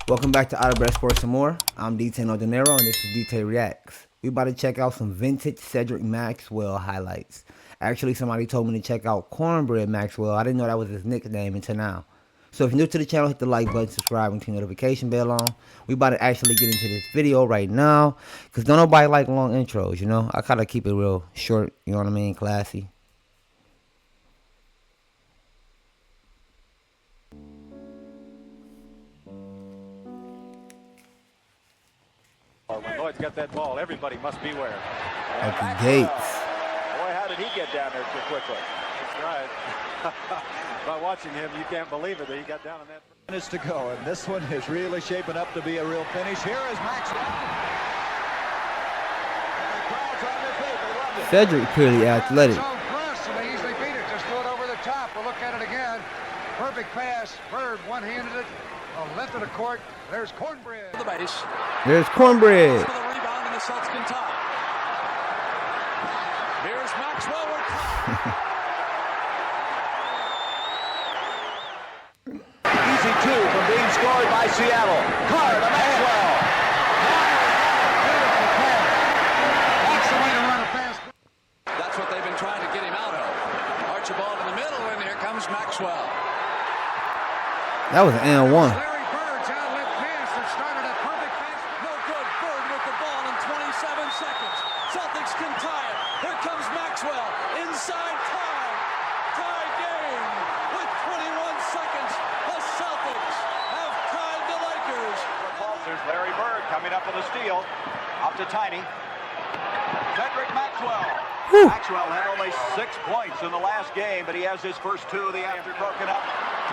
Welcome back to Out of Breath Sports and More. I'm DtaeNoDinero and this is Dtae Reacts. We about to check out some vintage Cedric Maxwell highlights. Actually, somebody told me to check out Cornbread Maxwell. I didn't know that was his nickname until now. So if you're new to the channel, hit the like button, subscribe, and turn the notification bell on. We about to actually get into this video right now. Because don't nobody like long intros, you know? I gotta keep it real short, you know what I mean? Classy. When Lloyd's got that ball, everybody must beware. At the gates. Boy, how did he get down there too quickly? That's right. By watching him, you can't believe it that he got down in that. Minutes to go, and this one is really shaping up to be a real finish. Here is Maxwell. Cedric purely athletic. So close, and they easily beat it. Just threw it over the top. We'll look at it again. Perfect pass. Bird one-handed it. Left of the court. There's Cornbread. The base. There's Cornbread. For the rebound in the Celtics can tie. Here's Maxwell. Easy two from being scored by Seattle. Card to Maxwell. That's the way to run a fast. That's what they've been trying to get him out of. Archibald in the middle, and here comes Maxwell. That was an N1. Larry Bird's outlet pass that started a perfect pass. No good. Bird with the ball in 27 seconds. Celtics can tie it. Here comes Maxwell. Inside tie. Tie game. With 21 seconds, the Celtics have tied the Lakers. There's Larry Bird coming up with a steal. Up to Tiny. Cedric Maxwell. Maxwell had only 6 points in the last game, but he has his first 2 of the after broken up.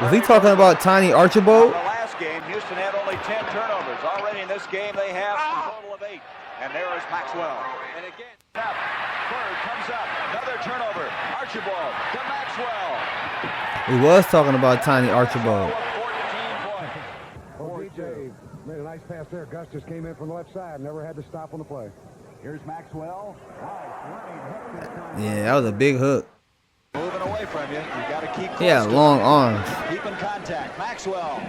Was he talking about Tiny Archibald? In the last game, Houston had only 10 turnovers. Already in this game, they have a total of 8. And there is Maxwell. And again, Bird comes up. Another turnover. Archibald to Maxwell. He was talking about Tiny Archibald. 14 points. DJ made a nice pass there. Augustus came in from the left side. Never had to stop on the play. Here's Maxwell. Yeah, that was a big hook. Moving away from you. You got to keep. He had long arms. Keep in contact. Maxwell.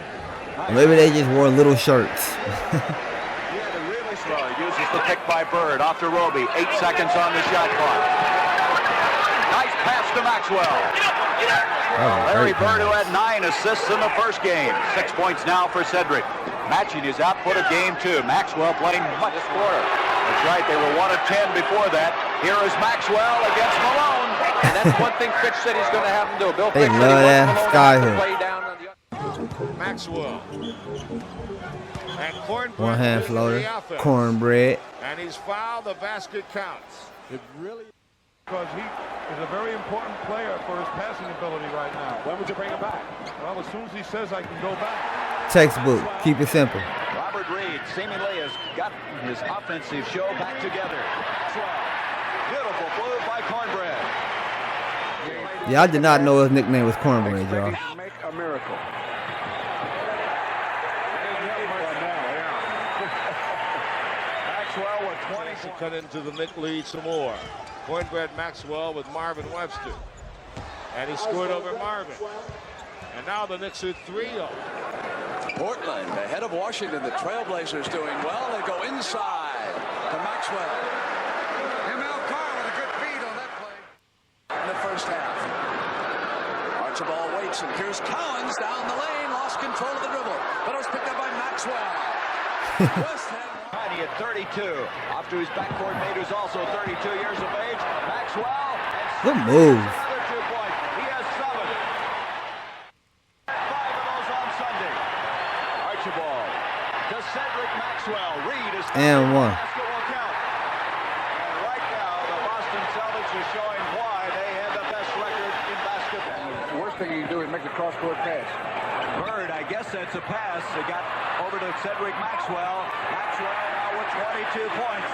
Maybe they just wore little shirts. Yeah, really slow. Uses the pick by Bird off to Roby. 8 seconds on the shot clock. Nice pass to Maxwell. Larry Bird, who had 9 assists in the first game. 6 points now for Cedric. Matching his output of game 2. Maxwell playing much scorer. That's right, they were 1 of 10 before that. Here is Maxwell against Malone. And that's one thing Fitch said he's going to have him do. Bill They Fitch love said that sky hook. play down on the Maxwell. And Cornbread One hand is in floater. the offense. Cornbread. And he's fouled. The basket counts. It really, because he is a very important player for his passing ability right now. When would you bring him back? Well, as soon as he says I can go back. Textbook. Keep it simple. Robert Reed seemingly has got his offensive show back together. Beautiful move by Cornbread. Yeah, I did not know his nickname was Cornbread, y'all. Make a miracle. Maxwell with 20 To cut into the mid lead some more. Cornbread Maxwell with Marvin Webster. And he scored over Marvin. And now the Knicks are 3-0. Portland ahead of Washington. The Trailblazers doing well. They go inside to Maxwell ML Carr with a good feed on that play. in the first half. Archibald waits, and here's Collins down the lane. Lost control of the dribble. But it was picked up by Maxwell. West had Tiny at 32. Off to his backcourt mate, who's also 32 years of age. Maxwell. Good move. Another 2 points. He has 7. 5 of those on Sunday. Archibald to Cedric Maxwell. Reed is And 1. basket will count. And right now, the Boston Celtics are showing why they have the best record in basketball. The worst thing you can do is make a cross-court pass. Bird, I guess that's a pass. It got over to Cedric Maxwell. Maxwell now with 22 points.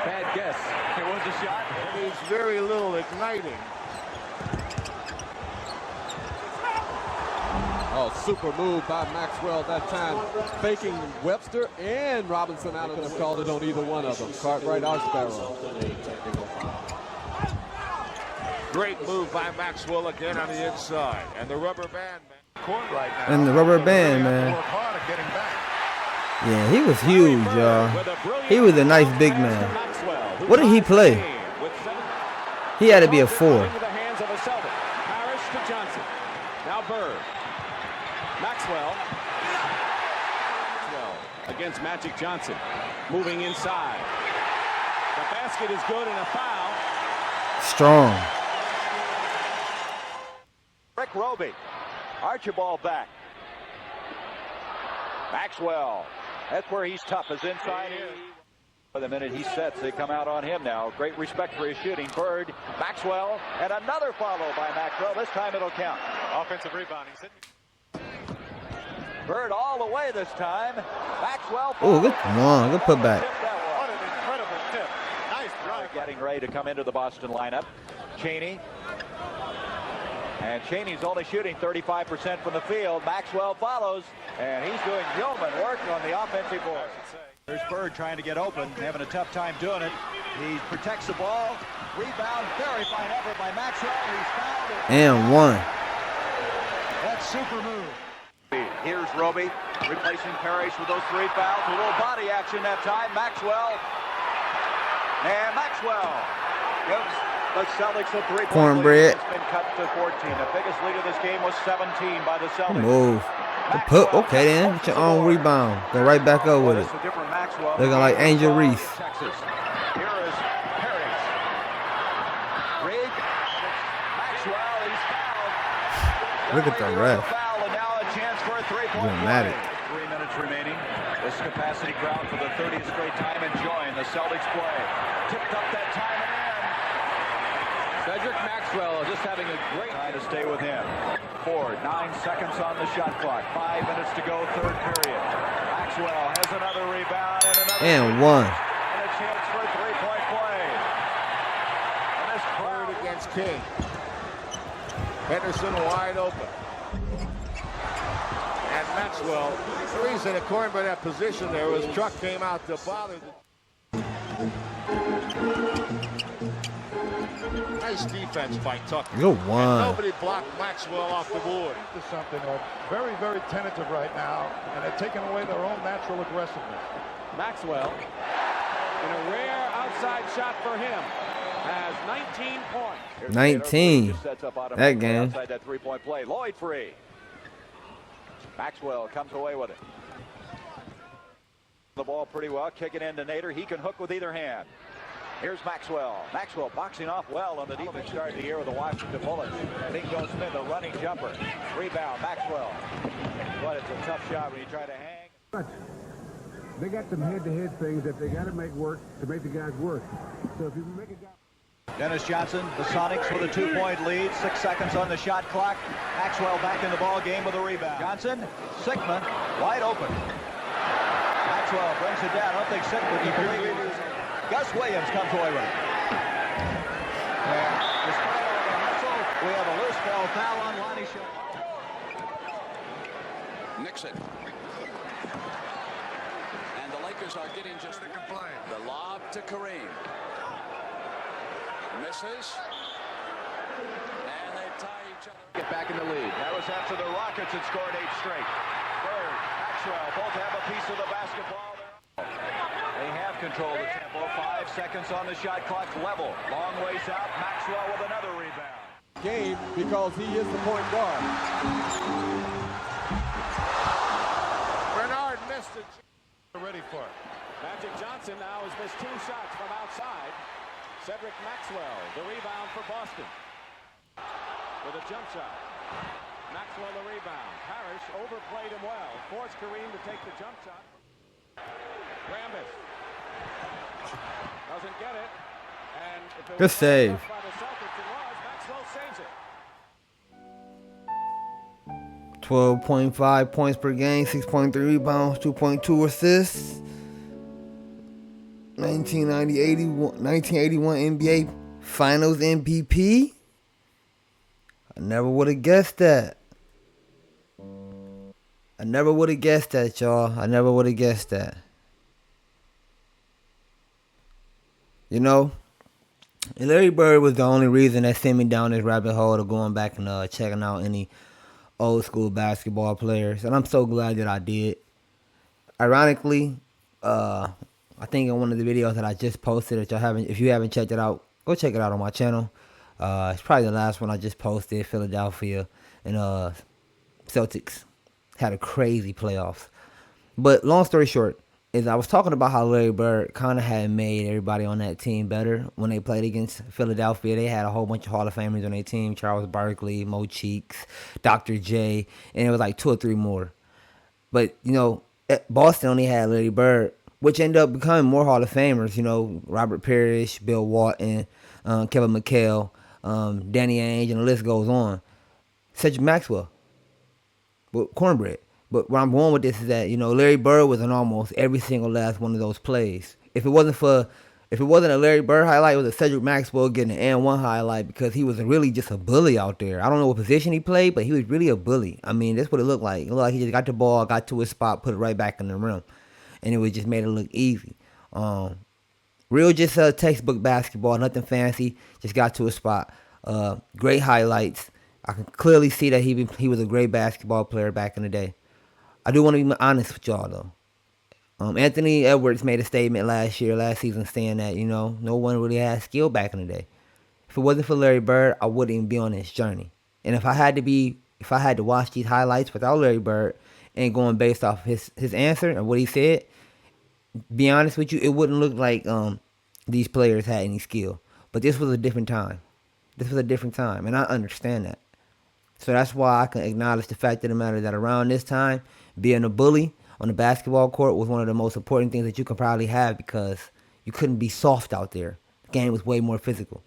Bad guess. It was a shot. There's very little igniting. Oh, super move by Maxwell that time, faking Webster and Robinson out, and called it on either one of them. Cartwright or Sparrow. Great move by Maxwell again on the inside. And the rubber band, man. Court right now. And the rubber band, man. Work hard at getting back. Yeah, he was huge, y'all. He was a nice big man. What did he play? He had to be a 4. Harris to Johnson. Now Bird. Maxwell against Magic Johnson. Moving inside. The basket is good and a foul. Strong. Rick Roby. Archibald back. Maxwell. That's where he's tough, is inside here. For the minute he sets, they come out on him now. Great respect for his shooting. Bird, Maxwell, and another follow by Maxwell. This time it'll count. Offensive rebound. He's hitting. Bird all the way this time. Maxwell. Oh, good one. Good putback. What an incredible tip. Nice drive. Getting ready to come into the Boston lineup. Cheney. And Cheney's only shooting 35% from the field. Maxwell follows, and he's doing yeoman work on the offensive board. There's Bird trying to get open, having a tough time doing it. He protects the ball. Rebound, very fine effort by Maxwell. He's fouled it. And 1. That's super move. Here's Roby replacing Parrish with those 3 fouls. A little body action that time. Maxwell. And Maxwell gives the Celtics a 3-point Cornbread. lead. It's been cut to 14. The biggest lead of this game was 17 by the Celtics. Move. Okay then. Get your own rebound. Go right back up with it. Looking like Angel Reese. Texas. Here is Parrish. Reed. Maxwell, he's fouled. Look at the ref. Foul, and now a chance for a 3-point Dramatic. play. 3 minutes remaining. This capacity crowd for the 30th straight time enjoying the Celtics play. Tipped up that time and in. Cedric Maxwell just having a great Trying to stay with him. 9 seconds on the shot clock. 5 minutes to go, 3rd period. Maxwell has another rebound and another. And 1. And a chance for a 3-point play. And this crowd Against King. Henderson wide open. And Maxwell, the reason according to that position there was truck came out to bother the nice defense by Tucker. Good And one. nobody blocked Maxwell off the board. To something very, very tentative right now, and they're taking away their own natural aggressiveness. Maxwell, in a rare outside shot for him, has 19 points. 19. Sets up out of That game. outside that 3-point play. Lloyd free. Maxwell comes away with it. The ball pretty well. Kick it into Nader. He can hook with either hand. Here's Maxwell. Maxwell boxing off well on the defense start of the year with the Washington Bullets. Bingo Smith, a running jumper. Rebound, Maxwell. But it's a tough shot when you try to hang. They got some head-to-head things that they got to make work to make the guys work. So if you make a guy... Dennis Johnson, the Sonics with a 2-point lead. 6 seconds on the shot clock. Maxwell back in the ball game with a rebound. Johnson, Sigma, wide open. Maxwell brings it down. I don't think Sigma can believe it. Gus Williams comes away with it. And despite all the hustle, we have a loose ball foul on Lonnie Shaw. Nixon. And the Lakers are getting just the lob to Kareem. Misses. And they tie each other. Get back in the lead. That was after the Rockets had scored 8 straight. Bird, Maxwell, both have a piece of the basketball there. They have control of the tempo. 5 seconds on the shot clock. Level. Long ways out. Maxwell with another rebound. Game because he is the point guard. Bernard missed it. Ready for it. Magic Johnson now has missed 2 shots from outside. Cedric Maxwell, the rebound for Boston. With a jump shot. Maxwell the rebound. Parrish overplayed him well. Forced Kareem to take the jump shot. Rambis doesn't get it. And if it Good save. by the Celtics, it was. Maxwell saves it. 12.5 points per game, 6.3 rebounds, 2.2 assists. 1981 NBA Finals MVP. I never would have guessed that. I never would have guessed that, y'all. I never would have guessed that. You know, Larry Bird was the only reason that sent me down this rabbit hole of going back and checking out any old school basketball players. And I'm so glad that I did. ironically, I think in one of the videos that I just posted, if you haven't checked it out, go check it out on my channel. It's probably the last one I just posted. Philadelphia and Celtics had a crazy playoffs. But long story short, is I was talking about how Larry Bird kind of had made everybody on that team better when they played against Philadelphia. They had a whole bunch of Hall of Famers on their team: Charles Barkley, Mo Cheeks, Dr. J, and it was like 2 or 3 more. But Boston only had Larry Bird, which ended up becoming more Hall of Famers. Robert Parrish, Bill Walton, Kevin McHale, Danny Ainge, and the list goes on. Cedric Maxwell, Cornbread. But where I'm going with this is that, Larry Bird was in almost every single last one of those plays. If it wasn't a Larry Bird highlight, it was a Cedric Maxwell getting an and one highlight, because he was really just a bully out there. I don't know what position he played, but he was really a bully. I mean, that's what it looked like. It looked like he just got the ball, got to his spot, put it right back in the rim. And it just made it look easy. Real just textbook basketball, nothing fancy, just got to his spot. Great highlights. I can clearly see that he was a great basketball player back in the day. I do want to be honest with y'all, though. Anthony Edwards made a statement last season, saying that, no one really had skill back in the day. If it wasn't for Larry Bird, I wouldn't even be on this journey. And if I had to watch these highlights without Larry Bird and going based off his answer and what he said, be honest with you, it wouldn't look like these players had any skill. But this was a different time. And I understand that. So that's why I can acknowledge the fact of the matter that around this time, being a bully on the basketball court was one of the most important things that you could probably have, because you couldn't be soft out there. The game was way more physical.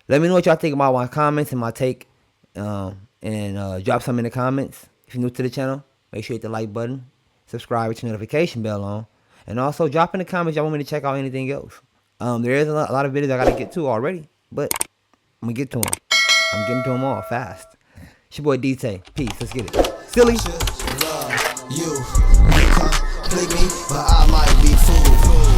Let me know what y'all think about my comments and my take, and drop some in the comments. If you're new to the channel, make sure you hit the like button, subscribe with your notification bell on, and also drop in the comments y'all want me to check out anything else. There is a lot of videos I gotta get to already, but I'm gonna get to them. I'm getting to them all fast. It's your boy Dtae. Peace. Let's get it. Silly. You complete me, but I might be fooled.